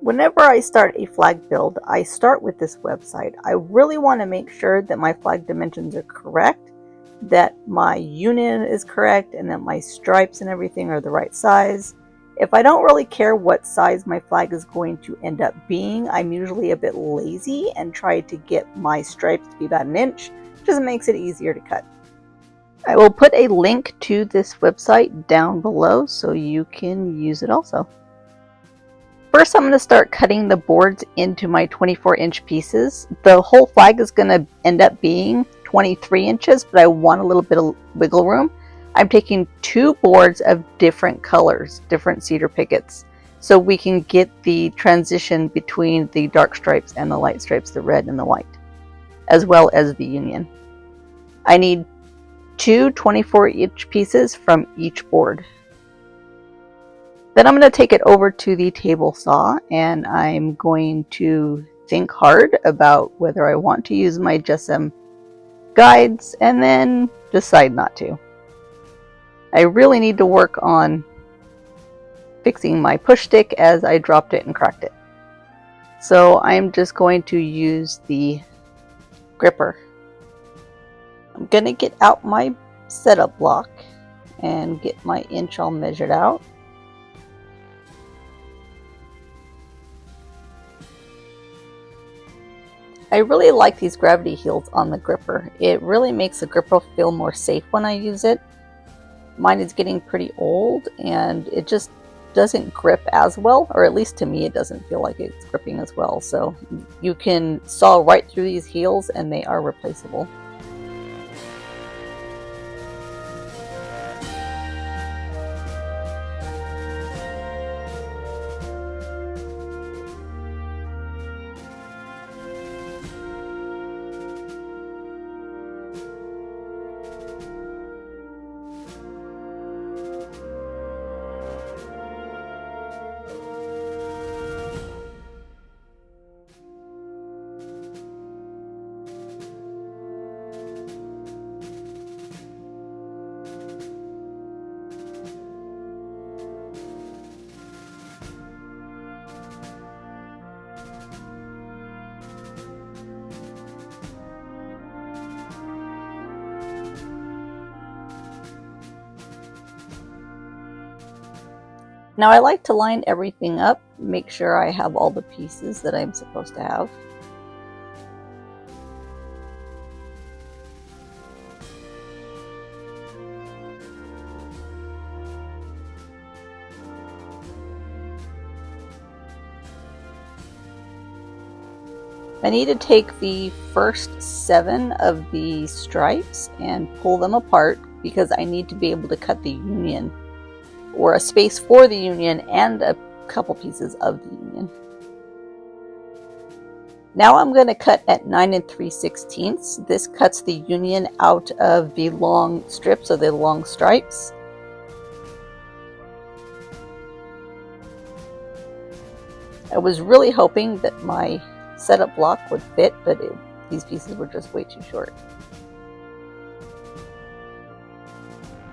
Whenever I start a flag build, I start with this website. I really want to make sure that my flag dimensions are correct, that my union is correct, and that my stripes and everything are the right size. If I don't really care what size my flag is going to end up being, I'm usually a bit lazy and try to get my stripes to be about an inch, just makes it easier to cut. I will put a link to this website down below so you can use it also. First, I'm going to start cutting the boards into my 24-inch pieces. The whole flag is going to end up being 23 inches, but I want a little bit of wiggle room. I'm taking 2 boards of different colors, different cedar pickets, so we can get the transition between the dark stripes and the light stripes, the red and the white, as well as the union. I need 2 24-inch pieces from each board. Then I'm going to take it over to the table saw, and I'm going to think hard about whether I want to use my GSM guides and then decide not to. I really need to work on fixing my push stick as I dropped it and cracked it. So I'm just going to use the gripper. I'm going to get out my setup block and get my inch all measured out. I really like these gravity heels on the gripper. It really makes the gripper feel more safe when I use it. Mine is getting pretty old and it just doesn't grip as well, or at least to me it doesn't feel like it's gripping as well. So you can saw right through these heels and they are replaceable. Now I like to line everything up, make sure I have all the pieces that I'm supposed to have. I need to take the first 7 of the stripes and pull them apart because I need to be able to cut the union, or a space for the union and a couple pieces of the union. Now I'm going to cut at 9 3/16. This cuts the union out of the long strips, or the long stripes. I was really hoping that my setup block would fit, but these pieces were just way too short.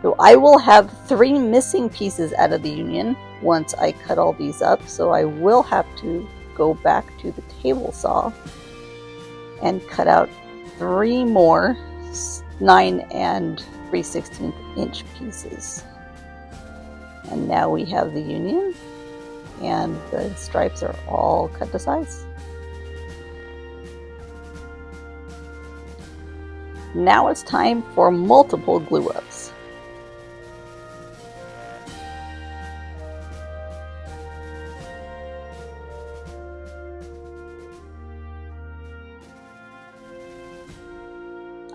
So I will have 3 missing pieces out of the union once I cut all these up, so I will have to go back to the table saw and cut out 3 more 9 3/16 inch pieces. And now we have the union, and the stripes are all cut to size. Now it's time for multiple glue ups.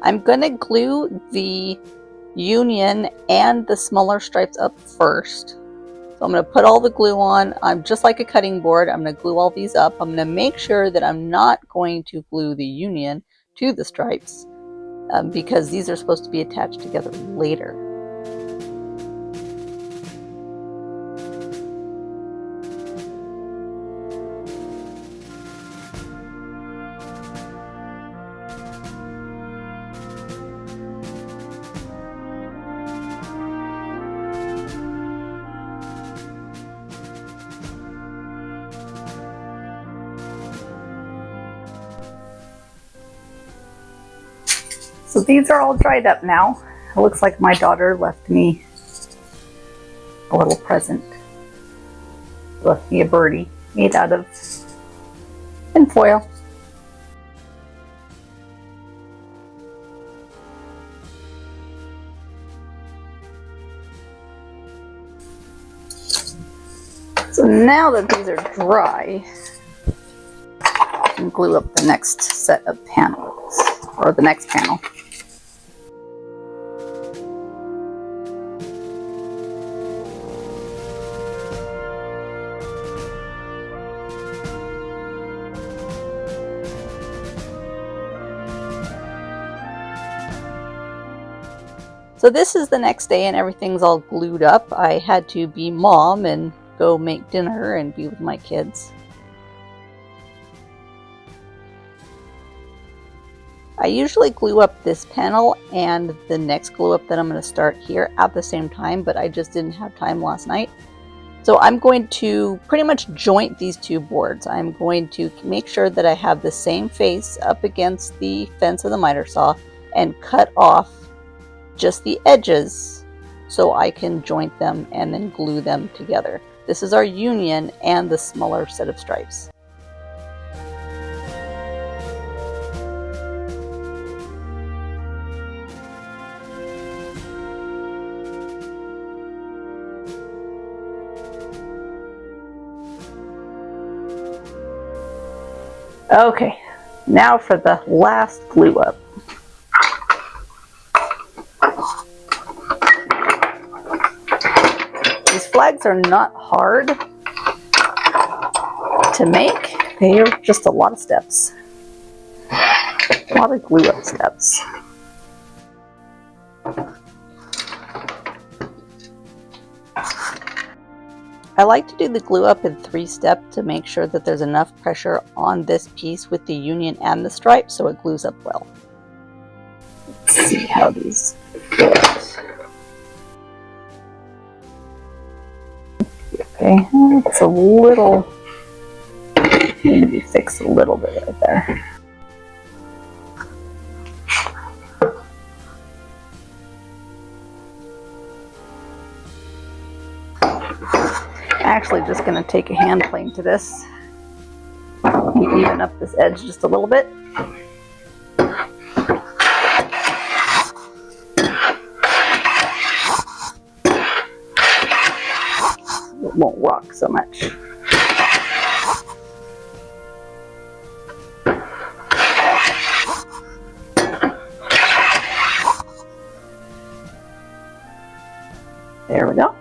I'm going to glue the union and the smaller stripes up first. So I'm going to put all the glue on. I'm just like a cutting board. I'm going to glue all these up. I'm going to make sure that I'm not going to glue the union to the stripes because these are supposed to be attached together later. So these are all dried up now. It looks like my daughter left me a little present. Left me a birdie made out of tin foil. So now that these are dry, I can glue up the next set of panels, or the next panel. So this is the next day and everything's all glued up. I had to be mom and go make dinner and be with my kids. I usually glue up this panel and the next glue up that I'm going to start here at the same time, but I just didn't have time last night. So I'm going to pretty much joint these two boards. I'm going to make sure that I have the same face up against the fence of the miter saw and cut off just the edges so I can joint them and then glue them together. This is our union and the smaller set of stripes. Okay, now for the last glue up. These flags are not hard to make. They are just a lot of steps. A lot of glue up steps. I like to do the glue up in 3 steps to make sure that there's enough pressure on this piece with the union and the stripe so it glues up well. Let's see how these fit. Okay, it's a little, maybe fix a little bit right there. I'm actually just going to take a hand plane to this and even up this edge just a little bit. It won't rock so much. There we go.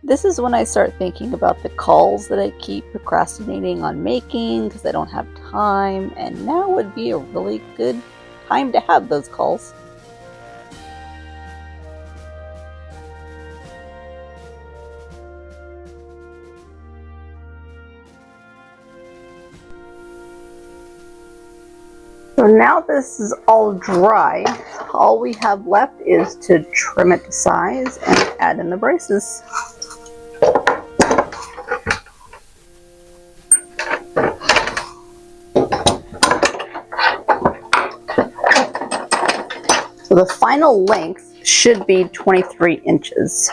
This is when I start thinking about the calls that I keep procrastinating on making because I don't have time, and now would be a really good time to have those calls. So now this is all dry, all we have left is to trim it to size and add in the braces. So the final length should be 23 inches.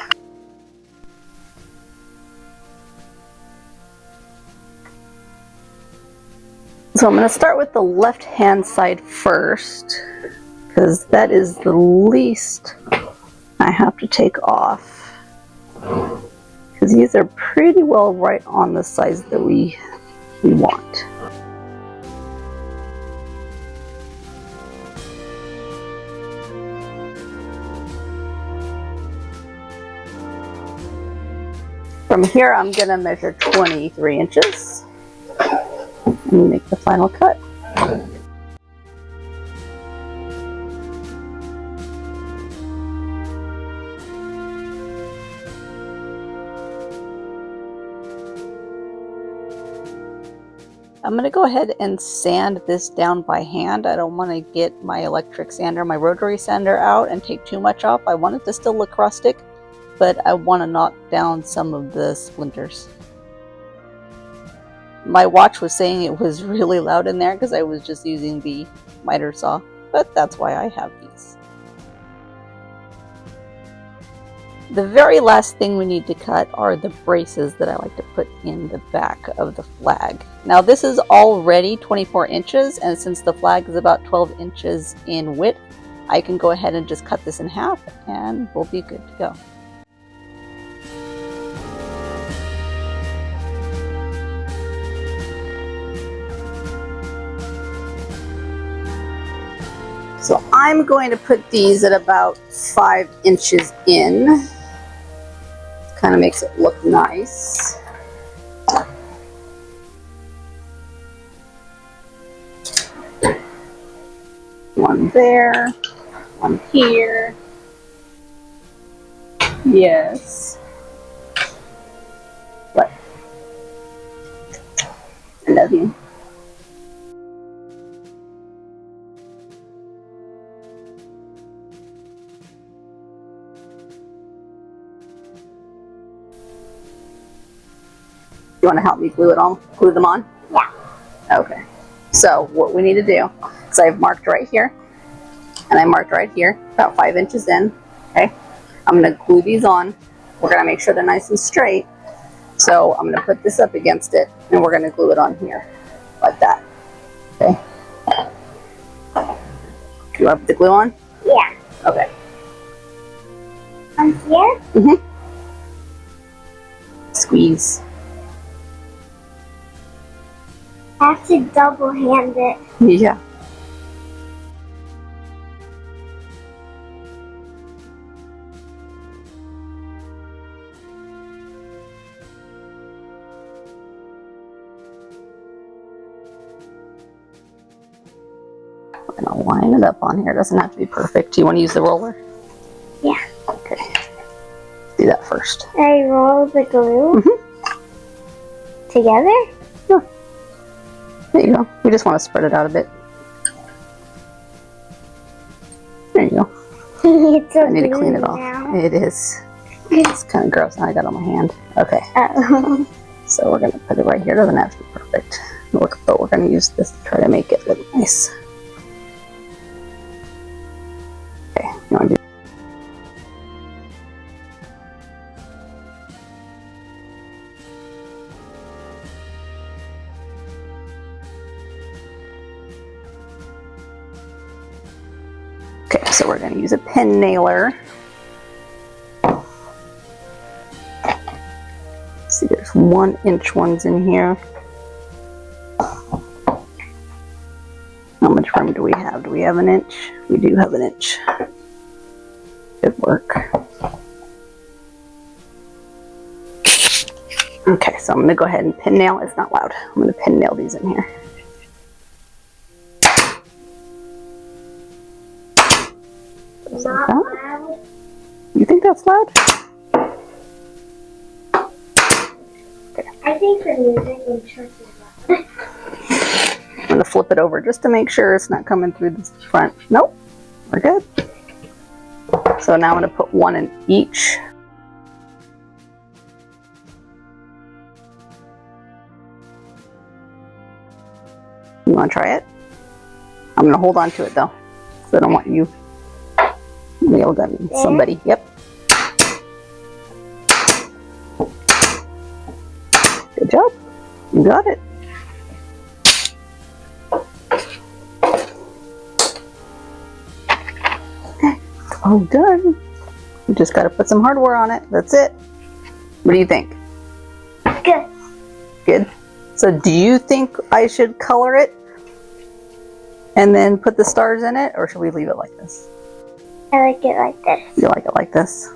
So I'm going to start with the left hand side first, because that is the least I have to take off, because these are pretty well right on the size that we want. From here I'm going to measure 23 inches and make the final cut. I'm going to go ahead and sand this down by hand. I don't want to get my electric sander, my rotary sander out and take too much off. I want it to still look rustic, but I want to knock down some of the splinters. My watch was saying it was really loud in there because I was just using the miter saw, but that's why I have these. The very last thing we need to cut are the braces that I like to put in the back of the flag. Now this is already 24 inches, and since the flag is about 12 inches in width, I can go ahead and just cut this in half and we'll be good to go. So I'm going to put these at about 5 inches in. Kind of makes it look nice. One there, one here. Yes. What? I love you. You want to help me glue them on? Yeah. Okay. So what we need to do, so I've marked right here, and I marked right here, about 5 inches in. Okay. I'm going to glue these on. We're going to make sure they're nice and straight. So I'm going to put this up against it, and we're going to glue it on here, like that. Okay. You want the glue on? Yeah. Okay. On here? Mm-hmm. Squeeze. I have to double hand it. Yeah. We're going to line it up on here. It doesn't have to be perfect. Do you want to use the roller? Yeah. Okay. Do that first. I roll the glue together? Yeah. There you go. We just want to spread it out a bit. There you go. It's so I need to clean it off. now. It is. It's kind of gross. Now I got it on my hand. Okay. Uh-oh. So we're going to put it right here. It doesn't have to be perfect. But we're going to use this to try to make it look nice. Okay. You want to do Okay, so we're going to use a pen nailer. See, there's 1 inch ones in here. How much room do we have? Do we have an inch? We do have an inch. Good work. Okay, so I'm going to go ahead and pin nail. It's not loud. I'm going to pin nail these in here. Just like that. Loud. You think that's loud? I think the music in church is loud. I'm going to flip it over just to make sure it's not coming through the front. Nope, we're good. So now I'm going to put 1 in each. You want to try it? I'm going to hold on to it though, so I don't want you nail gunning somebody. Yep. Good job. You got it. All done. You just got to put some hardware on it. That's it. What do you think? Good. Good. So do you think I should color it and then put the stars in it, or should we leave it like this? I like it like this. You like it like this?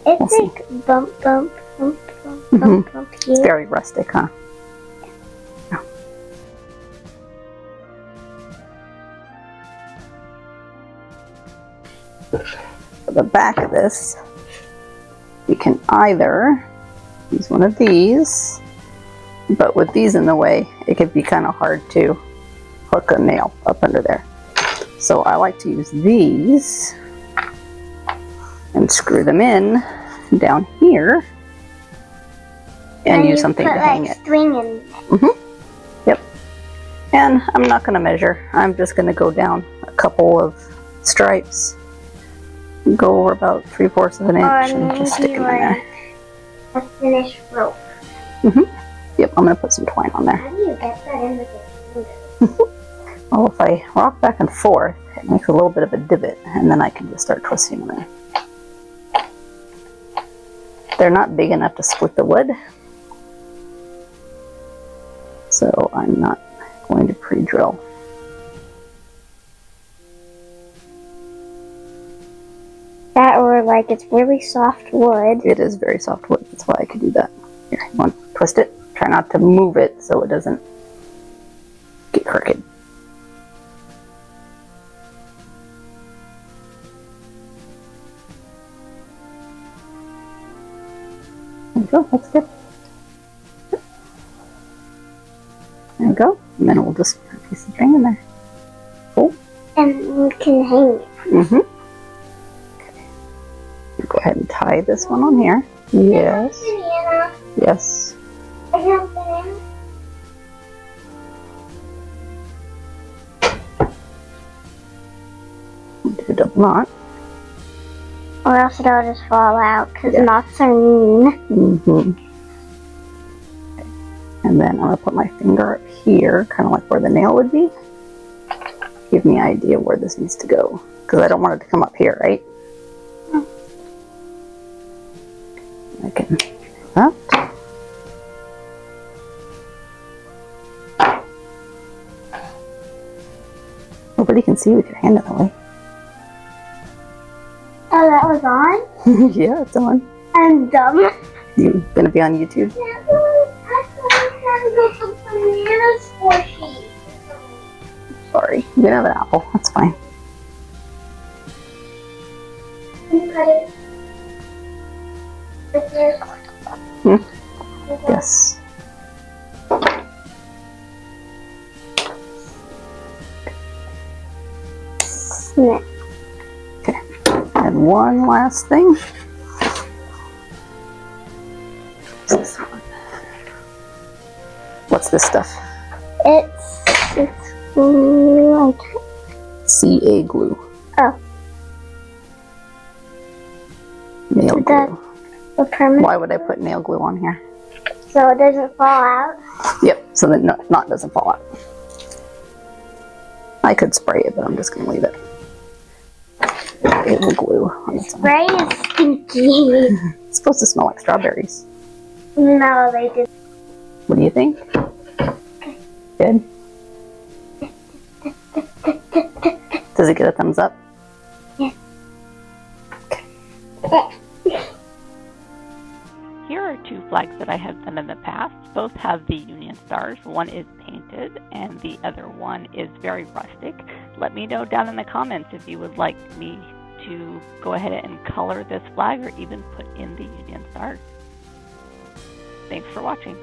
It's We'll see. like bump, bump, bump, bump, Mhm. bump, bump It's here. very rustic, huh? Yeah. For the back of this, we can either use one of these, But with these in the way, it could be kind of hard to hook a nail up under there. So I like to use these and screw them in down here and use something to hang it. String in. Yep. And I'm not going to measure. I'm just going to go down a couple of stripes, go over about 3/4 of an inch, and just stick them in there. A finished rope. Yep, I'm going to put some twine on there. How do you get that in with your fingers? Well, if I rock back and forth, it makes a little bit of a divot, and then I can just start twisting them in. They're not big enough to split the wood, so I'm not going to pre-drill. That or like it's really soft wood. It is very soft wood, that's why I could do that. Here, you want to twist it? Try not to move it so it doesn't get crooked. There you go, that's good. There you go. And then we'll just put a piece of string in there. Cool. And you can hang it. Go ahead and tie this one on here. Yes. Banana. Yes. I have banana. Do a double knot. Or else it'll just fall out because knots are mean. And then I'm going to put my finger up here, kind of like where the nail would be. Give me an idea where this needs to go, because I don't want it to come up here, right? I can do that. Nobody can see with your hand in the way. Oh, that was on? Yeah, it's on. I'm dumb. You gonna be on YouTube? Sorry, you can have an apple. That's fine. Can you cut it? Right there? Yes. Snip. Okay. And one last thing. What's this stuff? It's glue. CA glue. Oh. Nail glue. The permanent. Why would I put nail glue on here? So it doesn't fall out. Yep, so the knot doesn't fall out. I could spray it, but I'm just going to leave it. It will glue on its own. Spray is stinky. It's supposed to smell like strawberries. No, they didn't. What do you think? Good? Does it get a thumbs up? Yeah. Okay. Here are two flags that I have done in the past. Both have the Union stars. One is painted and the other one is very rustic. Let me know down in the comments if you would like me to go ahead and color this flag or even put in the Union stars. Thanks for watching.